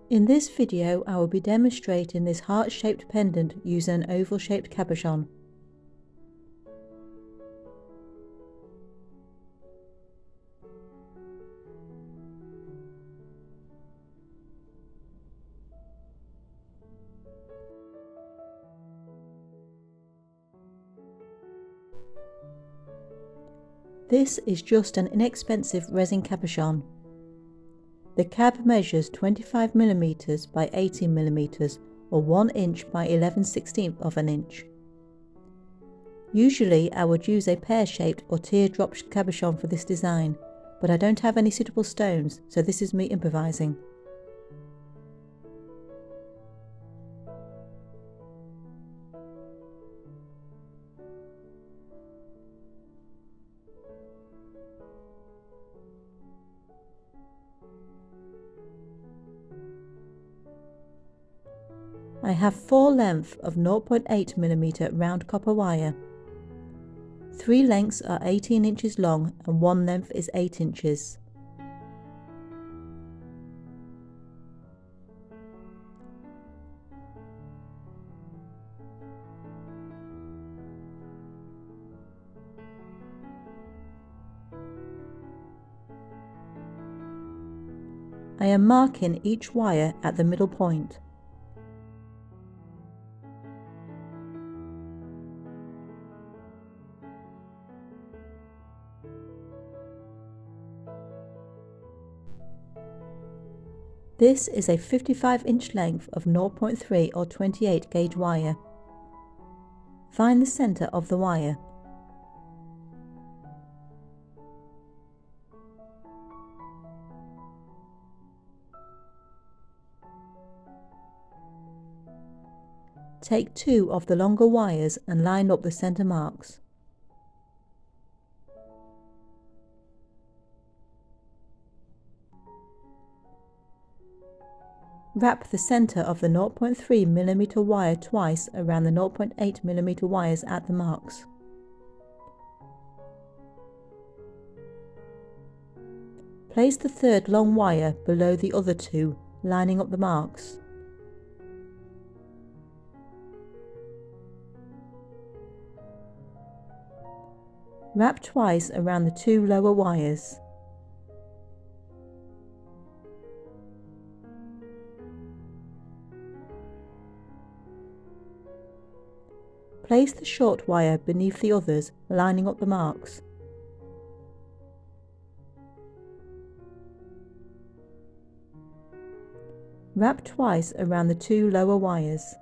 In this video, I will be demonstrating this heart-shaped pendant using an oval-shaped cabochon. This is just an inexpensive resin cabochon. The cab measures 25mm by 18mm or 1 inch by 11/16 of an inch. Usually I would use a pear-shaped or teardrop cabochon for this design, but I don't have any suitable stones, so this is me improvising. I have 4 lengths of 0.8mm round copper wire. 3 lengths are 18 inches long and 1 length is 8 inches. I am marking each wire at the middle point. This is a 55-inch length of 0.3 or 28 gauge wire. Find the centre of the wire. Take 2 of the longer wires and line up the centre marks. Wrap the centre of the 0.3mm wire twice around the 0.8mm wires at the marks. Place the third long wire below the other 2, lining up the marks. Wrap twice around the 2 lower wires. Place the short wire beneath the others, lining up the marks. Wrap twice around the 2 lower wires.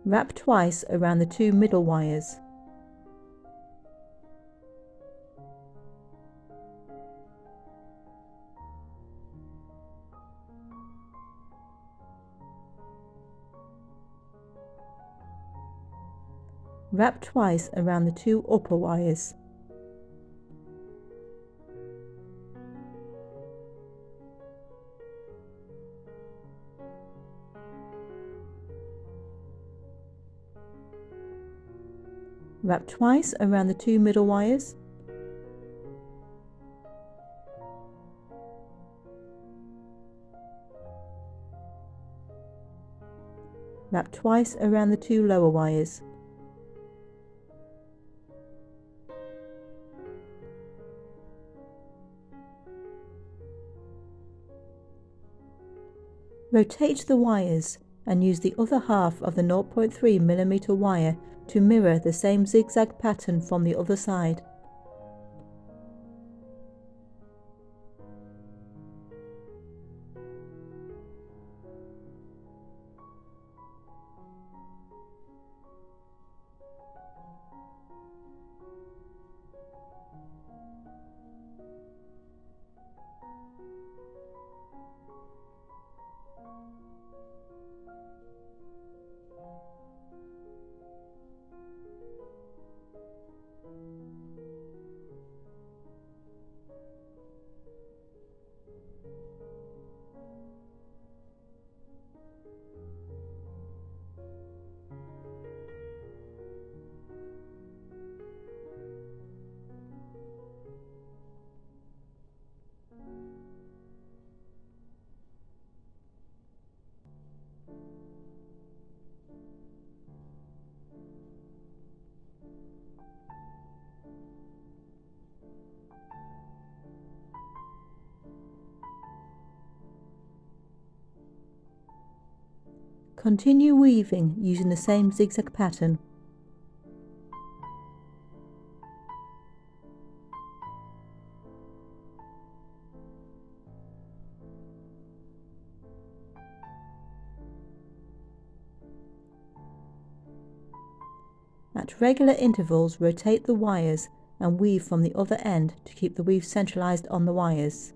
Wrap twice around the 2 middle wires. Wrap twice around the 2 upper wires. Wrap twice around the 2 middle wires. Wrap twice around the 2 lower wires. Rotate the wires and use the other half of the 0.3mm wire to mirror the same zigzag pattern from the other side. Continue weaving using the same zigzag pattern. At regular intervals, rotate the wires and weave from the other end to keep the weave centralised on the wires.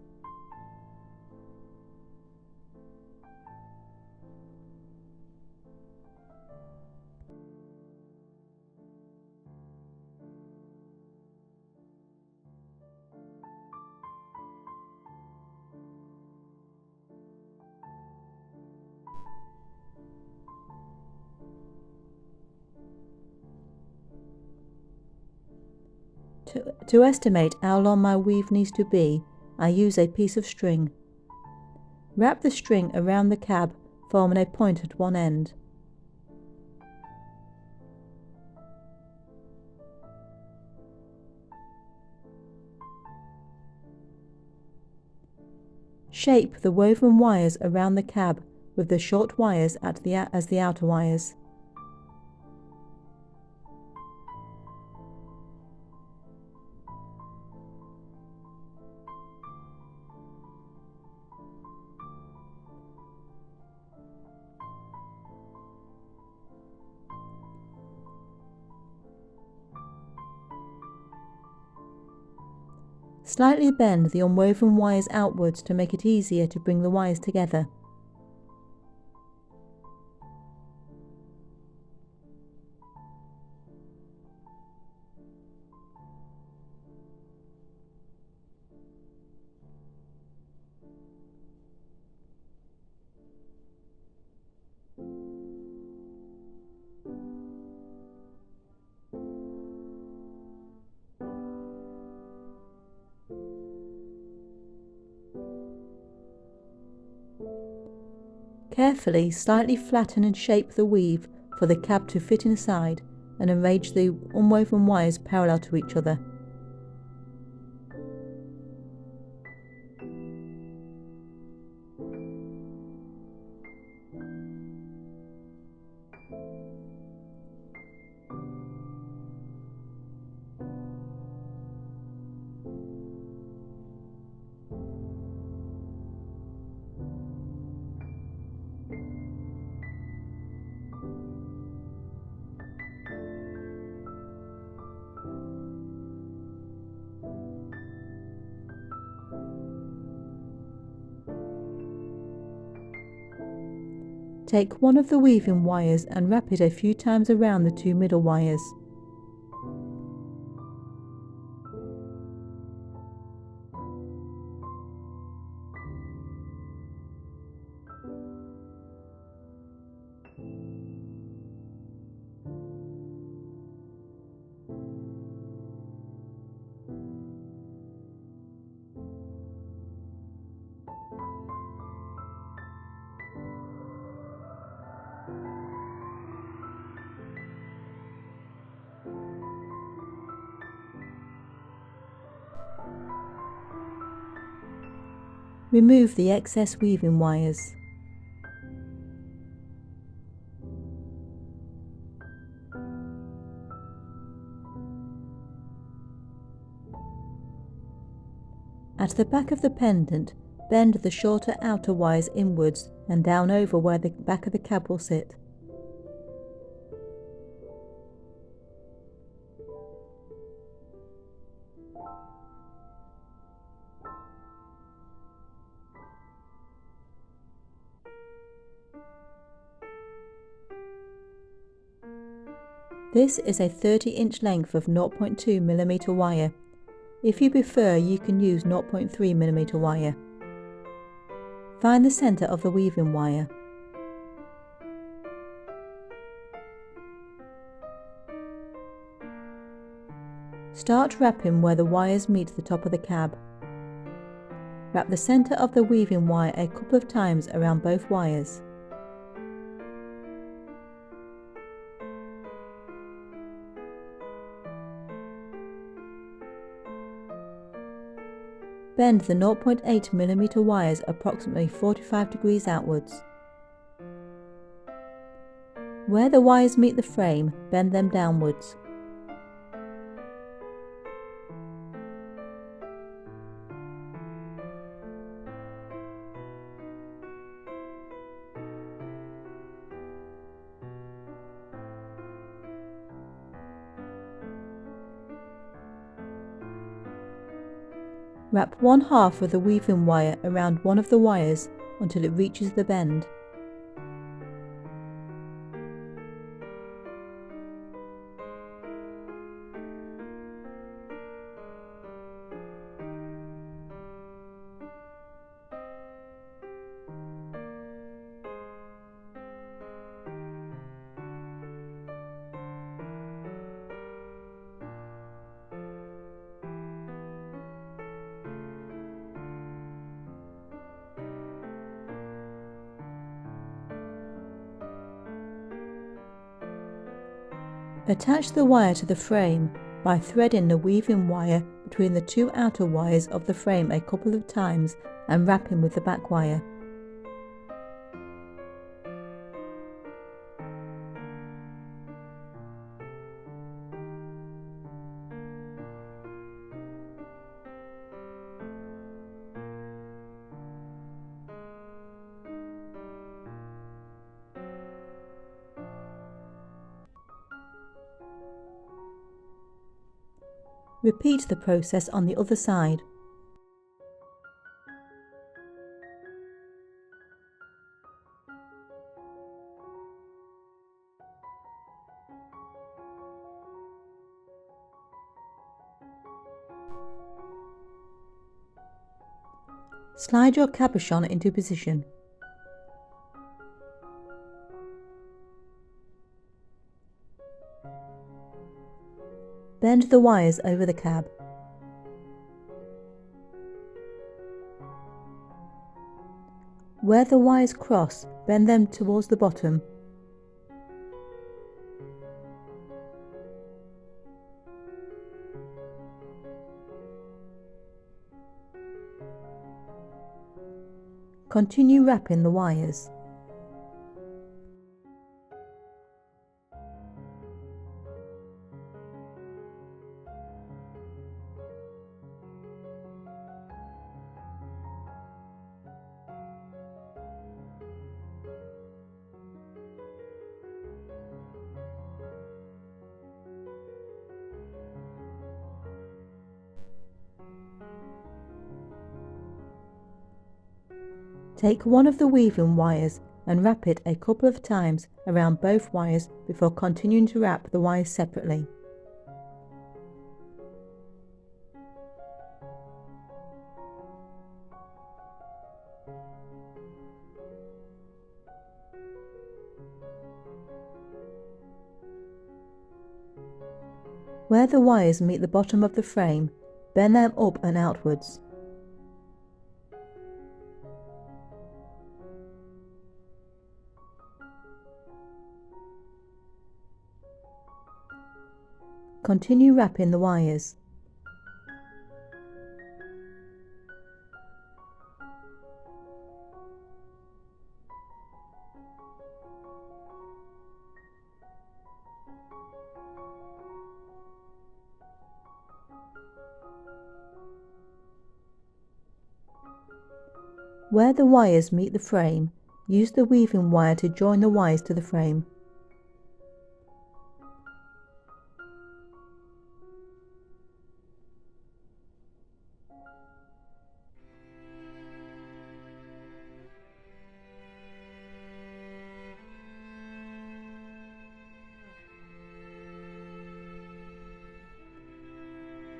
To estimate how long my weave needs to be, I use a piece of string. Wrap the string around the cab, forming a point at one end. Shape the woven wires around the cab with the short wires as the outer wires. Slightly bend the unwoven wires outwards to make it easier to bring the wires together. Carefully slightly flatten and shape the weave for the cab to fit inside and arrange the unwoven wires parallel to each other. Take one of the weaving wires and wrap it a few times around the two middle wires. Remove the excess weaving wires. At the back of the pendant, bend the shorter outer wires inwards and down over where the back of the cab will sit. This is a 30-inch length of 0.2mm wire. If you prefer, you can use 0.3mm wire. Find the centre of the weaving wire. Start wrapping where the wires meet the top of the cab. Wrap the centre of the weaving wire a couple of times around both wires. Bend the 0.8mm wires approximately 45 degrees outwards. Where the wires meet the frame, bend them downwards. Wrap 1/2 of the weaving wire around one of the wires until it reaches the bend. Attach the wire to the frame by threading the weaving wire between the two outer wires of the frame a couple of times and wrapping with the back wire. Repeat the process on the other side. Slide your cabochon into position. Bend the wires over the cab. Where the wires cross, bend them towards the bottom. Continue wrapping the wires. Take one of the weaving wires and wrap it a couple of times around both wires before continuing to wrap the wires separately. Where the wires meet the bottom of the frame, bend them up and outwards. Continue wrapping the wires. Where the wires meet the frame, use the weaving wire to join the wires to the frame.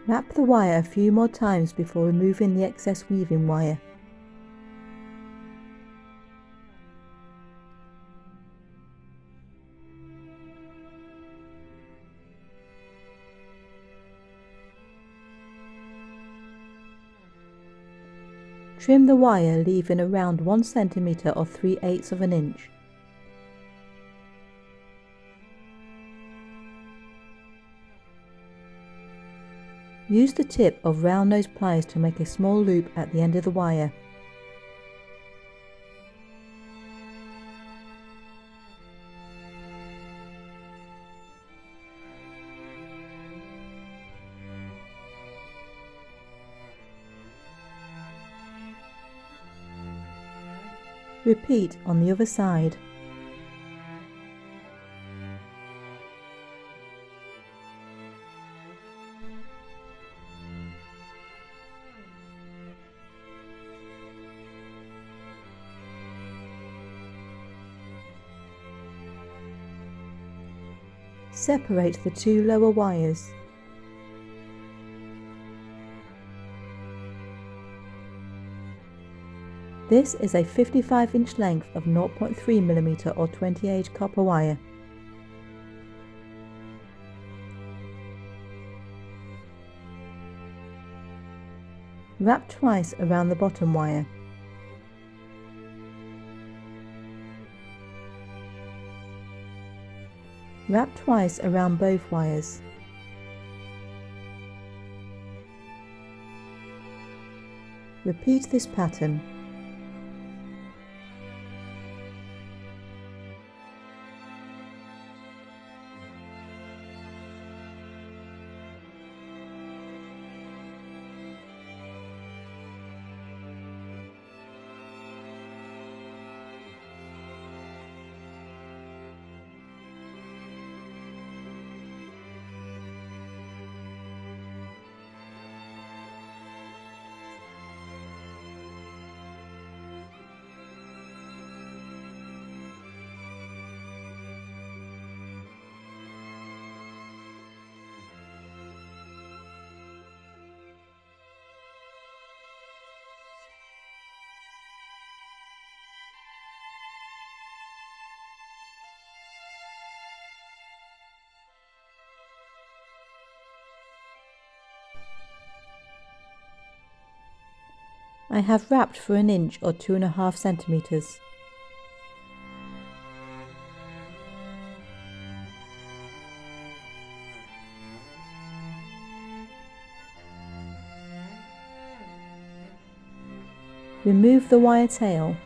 Wrap the wire a few more times before removing the excess weaving wire. Trim the wire, leaving around 1 cm or 3/8 of an inch. Use the tip of round nose pliers to make a small loop at the end of the wire. Repeat on the other side. Separate the two lower wires. This is a 55-inch length of 0.3mm or 20-gauge copper wire. Wrap twice around the bottom wire. Wrap twice around both wires. Repeat this pattern. I have wrapped for 1 inch or 2.5 centimeters. Remove the wire tail.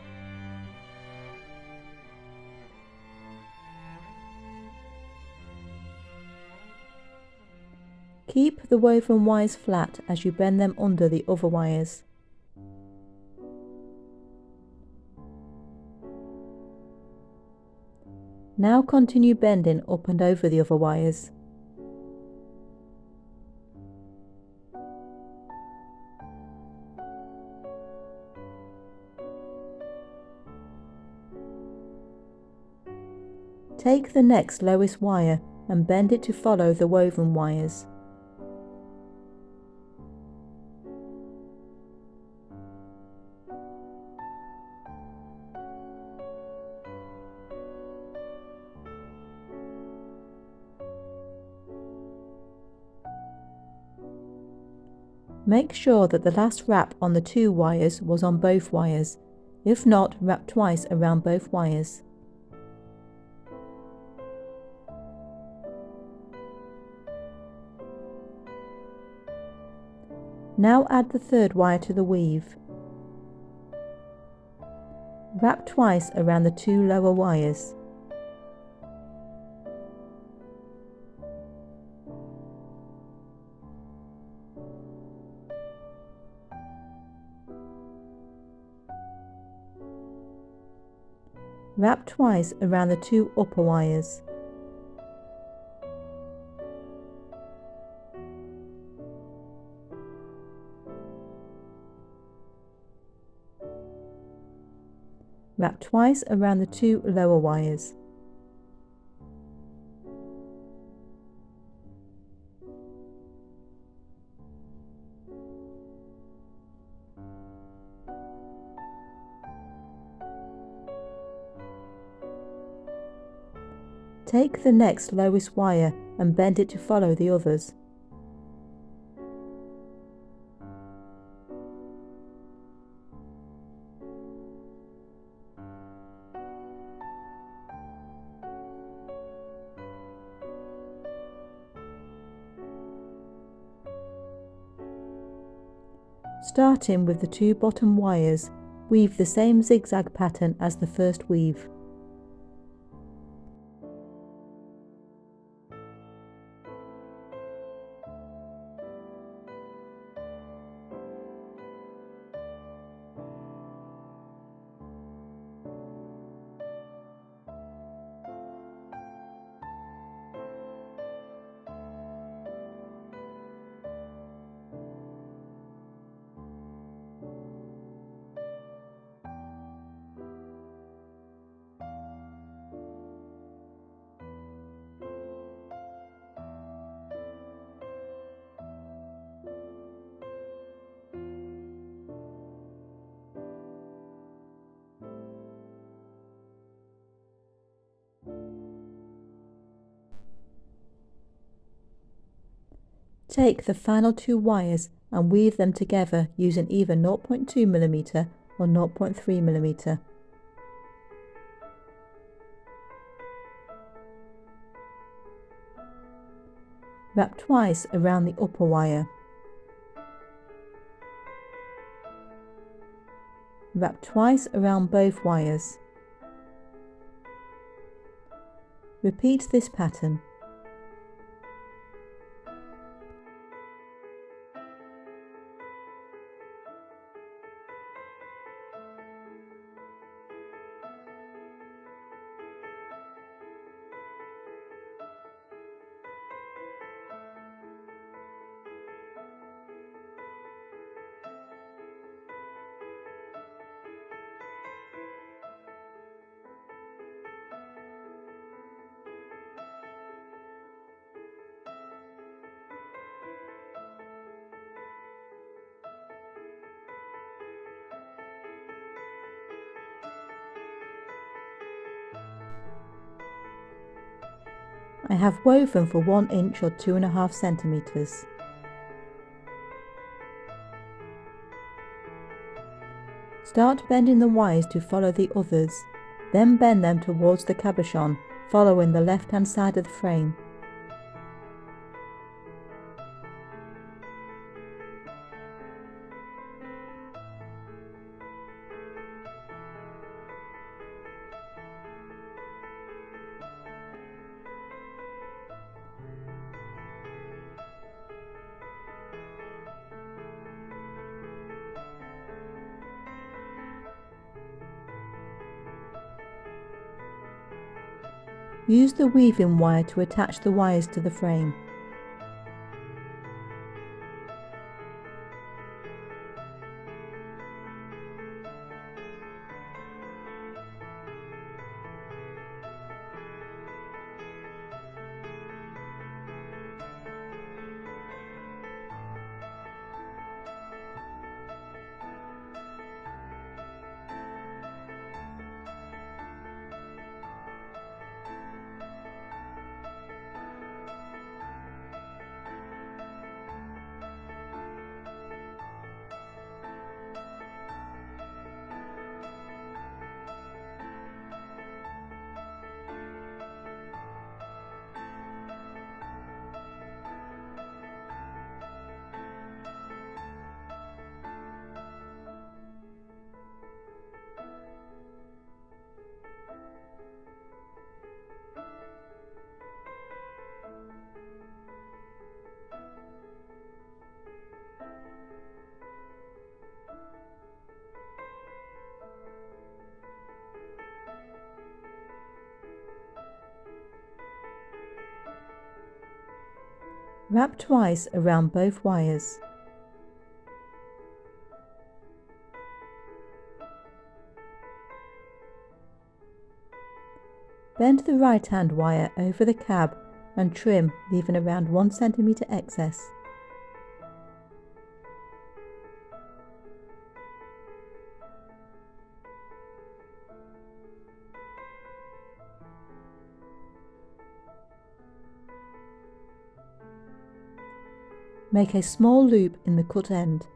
Keep the woven wires flat as you bend them under the other wires. Now continue bending up and over the other wires. Take the next lowest wire and bend it to follow the woven wires. Make sure that the last wrap on the 2 wires was on both wires. If not, wrap twice around both wires. Now add the 3rd wire to the weave. Wrap twice around the 2 lower wires. Wrap twice around the 2 upper wires. Wrap twice around the 2 lower wires. Take the next lowest wire and bend it to follow the others. Starting with the 2 bottom wires, weave the same zigzag pattern as the first weave. take the final 2 wires and weave them together using either 0.2mm or 0.3mm. Wrap twice around the upper wire. Wrap twice around both wires. Repeat this pattern. I have woven for 1 inch or 2.5 centimeters. Start bending the wires to follow the others, then bend them towards the cabochon, following the left-hand side of the frame. Use the weaving wire to attach the wires to the frame. Wrap twice around both wires. Bend the right-hand wire over the cab and trim, leaving around 1 cm excess. Make a small loop in the cut end.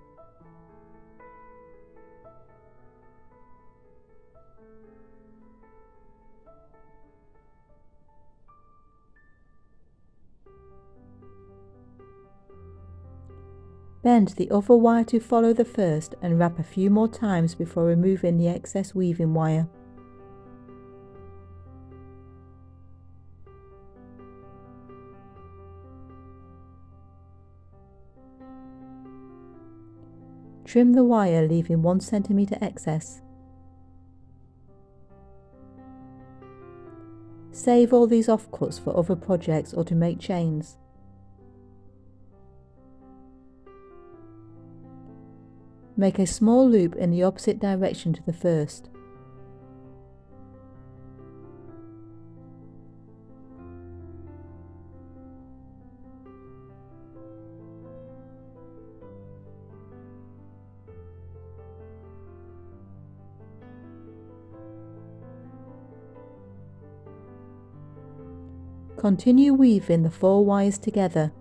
Bend the other wire to follow the first and wrap a few more times before removing the excess weaving wire. Trim the wire, leaving 1 cm excess. Save all these offcuts for other projects or to make chains. Make a small loop in the opposite direction to the first. Continue weaving the 4 wires together.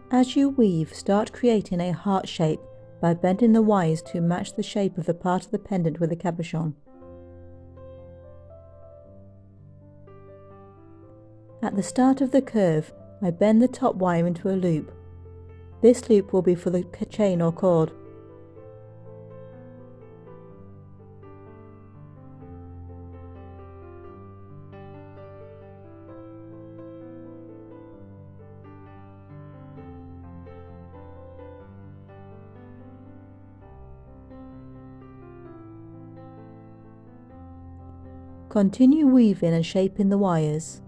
As you weave, start creating a heart shape by bending the wires to match the shape of the part of the pendant with the cabochon. At the start of the curve, I bend the top wire into a loop. This loop will be for the chain or cord. Continue weaving and shaping the wires.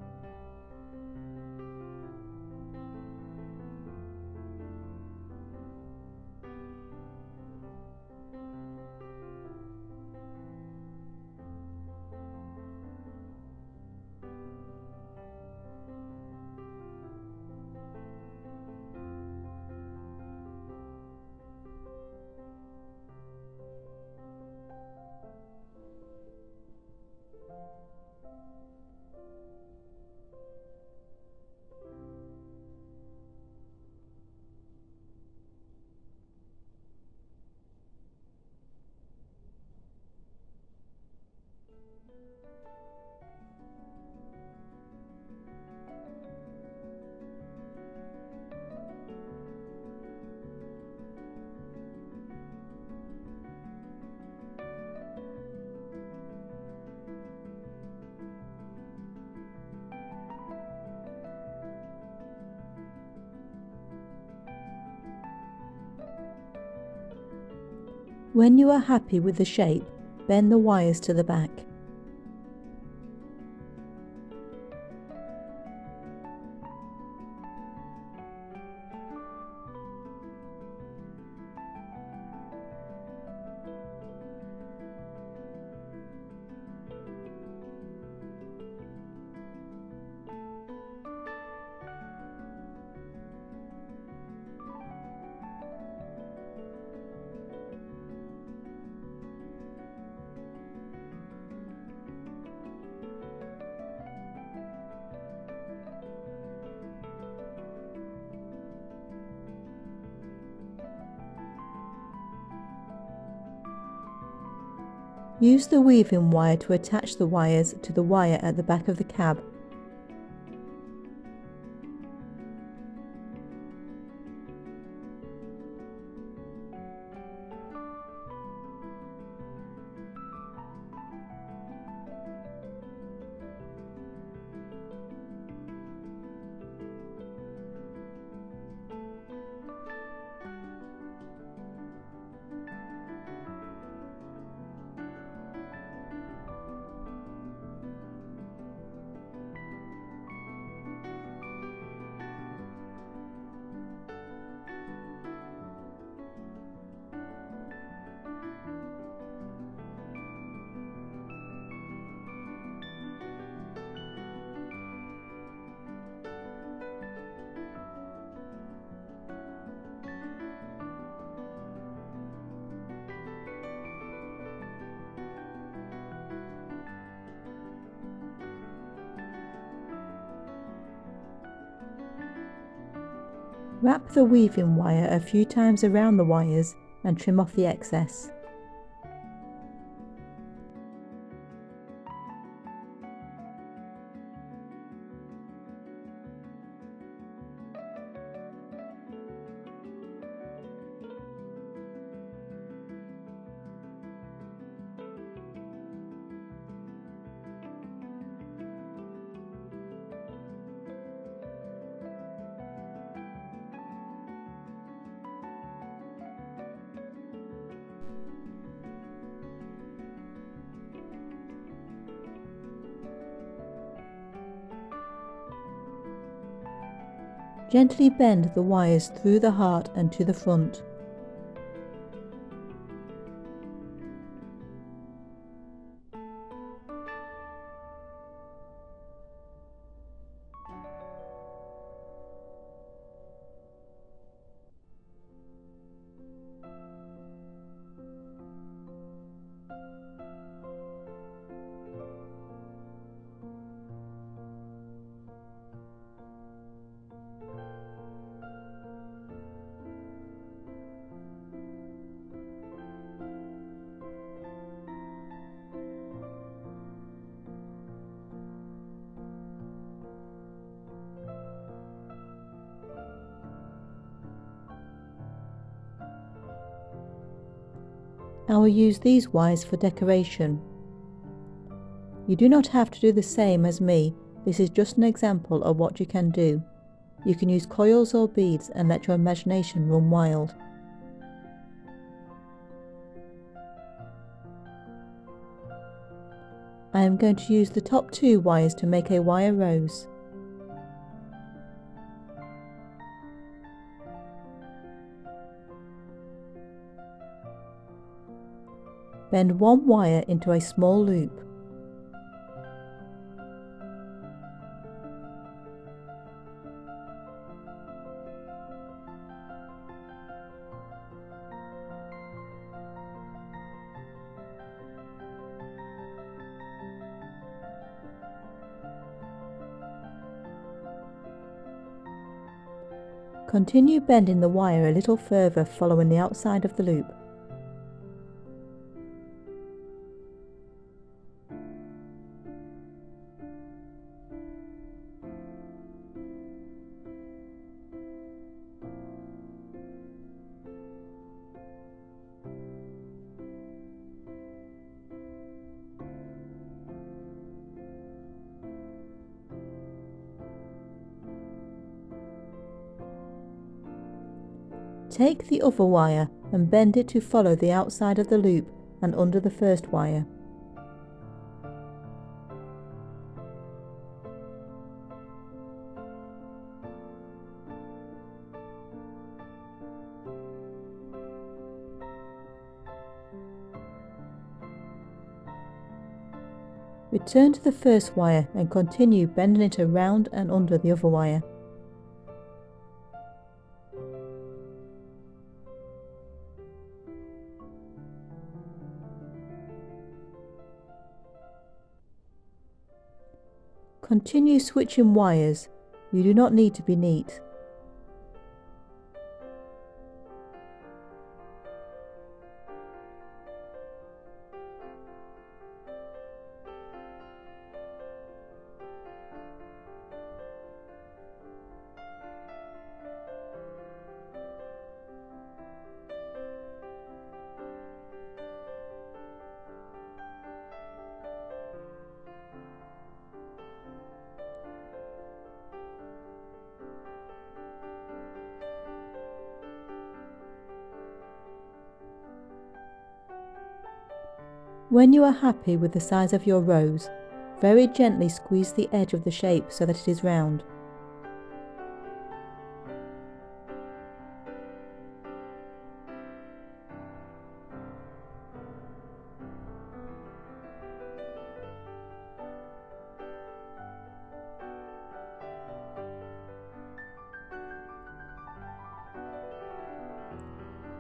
When you are happy with the shape, bend the wires to the back. Use the weaving wire to attach the wires to the wire at the back of the cab. Wrap the weaving wire a few times around the wires and trim off the excess. Gently bend the wires through the heart and to the front. I will use these wires for decoration. You do not have to do the same as me, this is just an example of what you can do. You can use coils or beads and let your imagination run wild. I am going to use the top 2 wires to make a wire rose. Bend 1 wire into a small loop. Continue bending the wire a little further following the outside of the loop. Take the other wire and bend it to follow the outside of the loop and under the first wire. Return to the first wire and continue bending it around and under the other wire. Continue switching wires, you do not need to be neat. When you are happy with the size of your rose, very gently squeeze the edge of the shape so that it is round.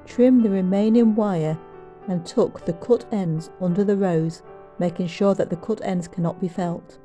Trim the remaining wire and tuck the cut ends under the rose, making sure that the cut ends cannot be felt.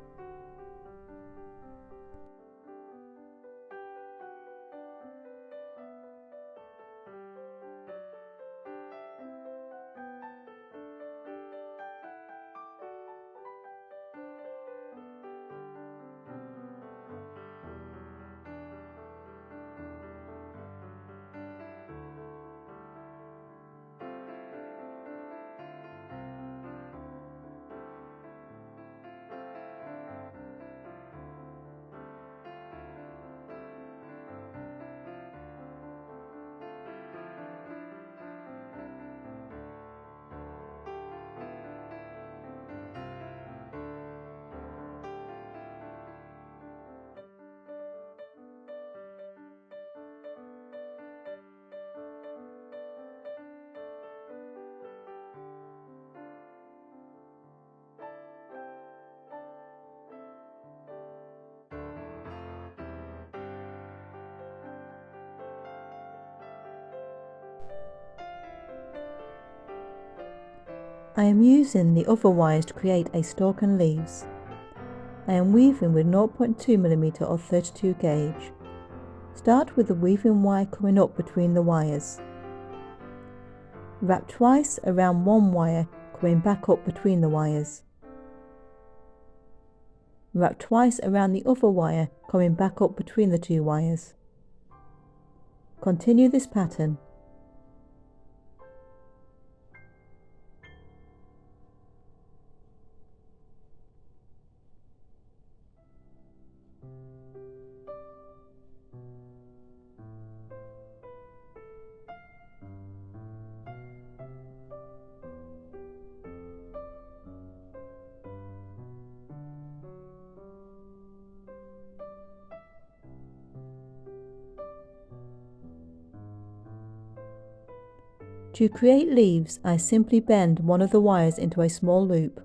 I am using the other wires to create a stalk and leaves. I am weaving with 0.2mm or 32 gauge. Start with the weaving wire coming up between the wires. Wrap twice around one wire coming back up between the wires. Wrap twice around the other wire coming back up between the 2 wires. Continue this pattern. To create leaves, I simply bend one of the wires into a small loop.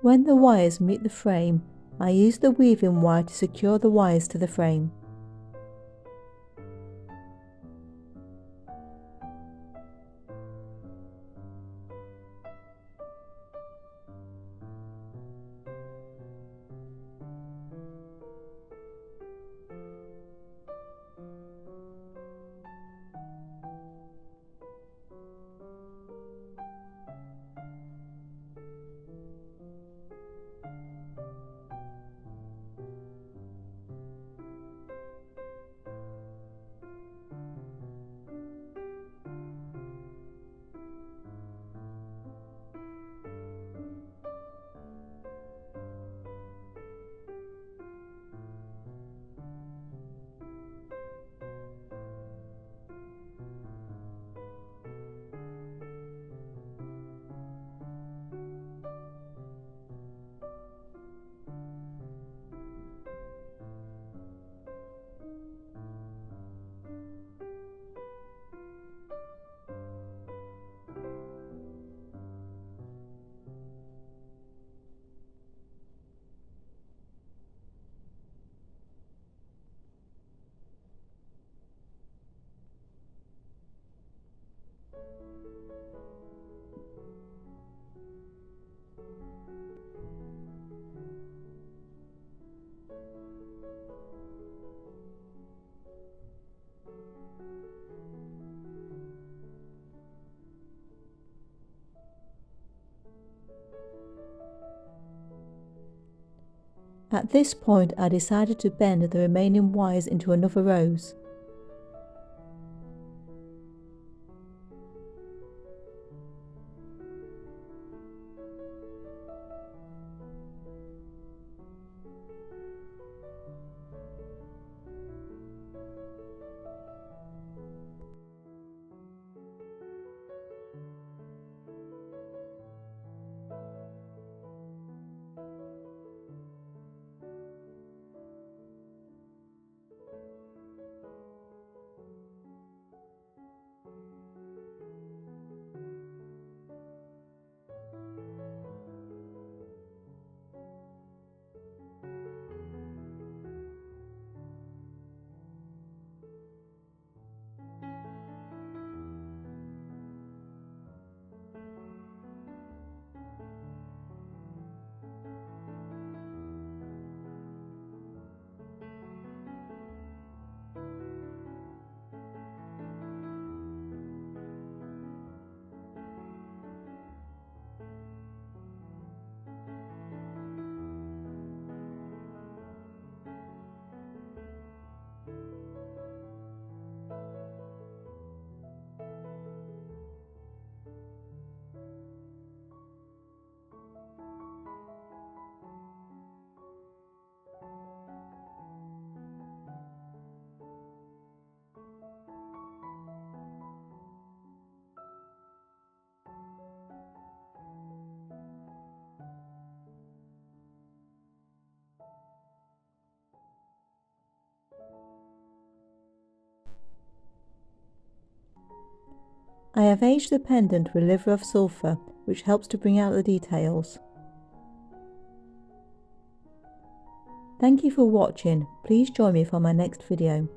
When the wires meet the frame, I use the weaving wire to secure the wires to the frame. At this point, I decided to bend the remaining wires into another rose. I have aged the pendant with liver of sulphur, which helps to bring out the details. Thank you for watching. Please join me for my next video.